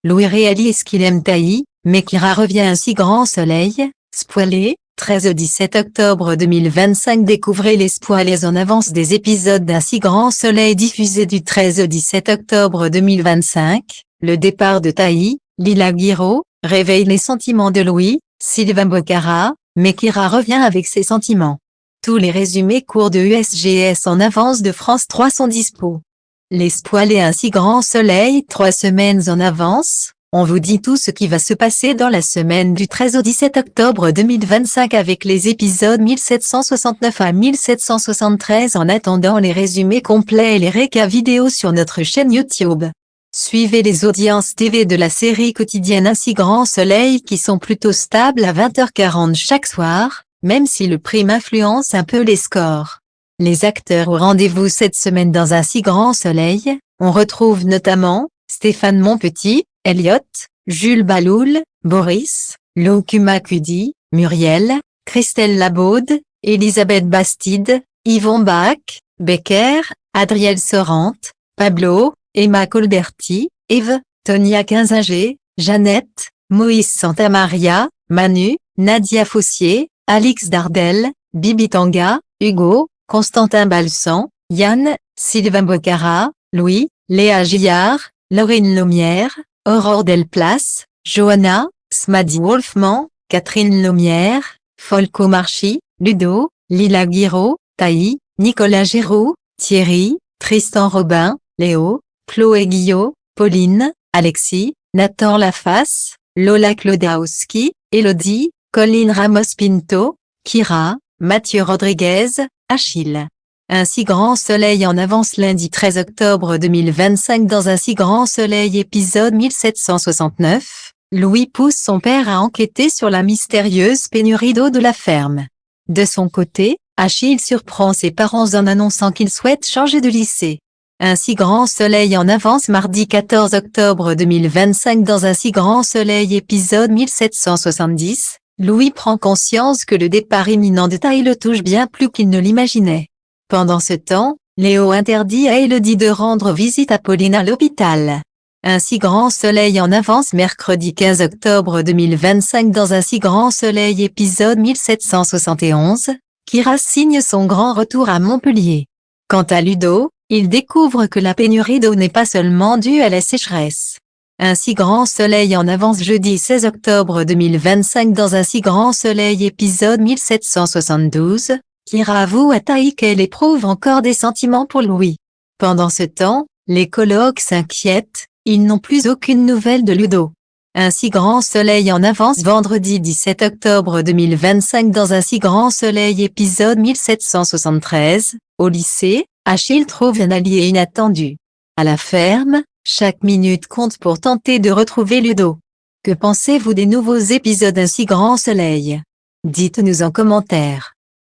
Louis réalise qu'il aime Taï, mais Kira revient un si grand soleil, spoilé, 13 au 17 octobre 2025. Découvrez les spoilers en avance des épisodes d'Un si grand soleil diffusé du 13 au 17 octobre 2025. Le départ de Taï, Lila Guiraud, réveille les sentiments de Louis, Sylvain Bocara, mais Kira revient avec ses sentiments. Tous les résumés courts de USGS en avance de France 3 sont dispo. Les spoilers Un si grand soleil 3 semaines en avance, on vous dit tout ce qui va se passer dans la semaine du 13 au 17 octobre 2025 avec les épisodes 1769 à 1773 en attendant les résumés complets et les récaps vidéo sur notre chaîne YouTube. Suivez les audiences TV de la série quotidienne Un si grand soleil qui sont plutôt stables à 20h40 chaque soir, même si le prime influence un peu les scores. Les acteurs au rendez-vous cette semaine dans Un si grand soleil, on retrouve notamment Stéphane Monpetit, Elliot, Jules Baloul, Boris, Lokuma Cudi, Muriel, Christelle Labaude, Elisabeth Bastide, Yvon Bach, Becker, Adriel Sorante, Pablo, Emma Colberti, Eve, Tonia Kinzinger, Jeannette, Moïse Santamaria, Manu, Nadia Fossier, Alix Dardel, Bibi Tanga, Hugo, Constantin Balsan, Yann, Sylvain Bocara, Louis, Léa Gillard, Laurine Lomière, Aurore Delplace, Johanna, Smadi Wolfman, Catherine Lomière, Folco Marchi, Ludo, Lila Guiraud, Taï, Nicolas Géraud, Thierry, Tristan Robin, Léo, Chloé Guillot, Pauline, Alexis, Nathan Laface, Lola Klodowski, Elodie, Colline Ramos Pinto, Kira, Mathieu Rodriguez, Achille. Un si grand soleil en avance lundi 13 octobre 2025 dans Un si grand soleil épisode 1769, Louis pousse son père à enquêter sur la mystérieuse pénurie d'eau de la ferme. De son côté, Achille surprend ses parents en annonçant qu'il souhaite changer de lycée. Un si grand soleil en avance mardi 14 octobre 2025 dans Un si grand soleil épisode 1770, Louis prend conscience que le départ imminent de Taï le touche bien plus qu'il ne l'imaginait. Pendant ce temps, Léo interdit à Élodie de rendre visite à Pauline à l'hôpital. Un si grand soleil en avance mercredi 15 octobre 2025 dans Un si grand soleil épisode 1771, Kira signe son grand retour à Montpellier. Quant à Ludo, il découvre que la pénurie d'eau n'est pas seulement due à la sécheresse. Un si grand soleil en avance jeudi 16 octobre 2025 dans Un si grand soleil épisode 1772, Kira avoue à Taï qu'elle éprouve encore des sentiments pour Louis. Pendant ce temps, les colocs s'inquiètent, ils n'ont plus aucune nouvelle de Ludo. Un si grand soleil en avance vendredi 17 octobre 2025 dans Un si grand soleil épisode 1773, au lycée, Achille trouve un allié inattendu. À la ferme, chaque minute compte pour tenter de retrouver Ludo. Que pensez-vous des nouveaux épisodes Un si grand soleil? Dites-nous en commentaire.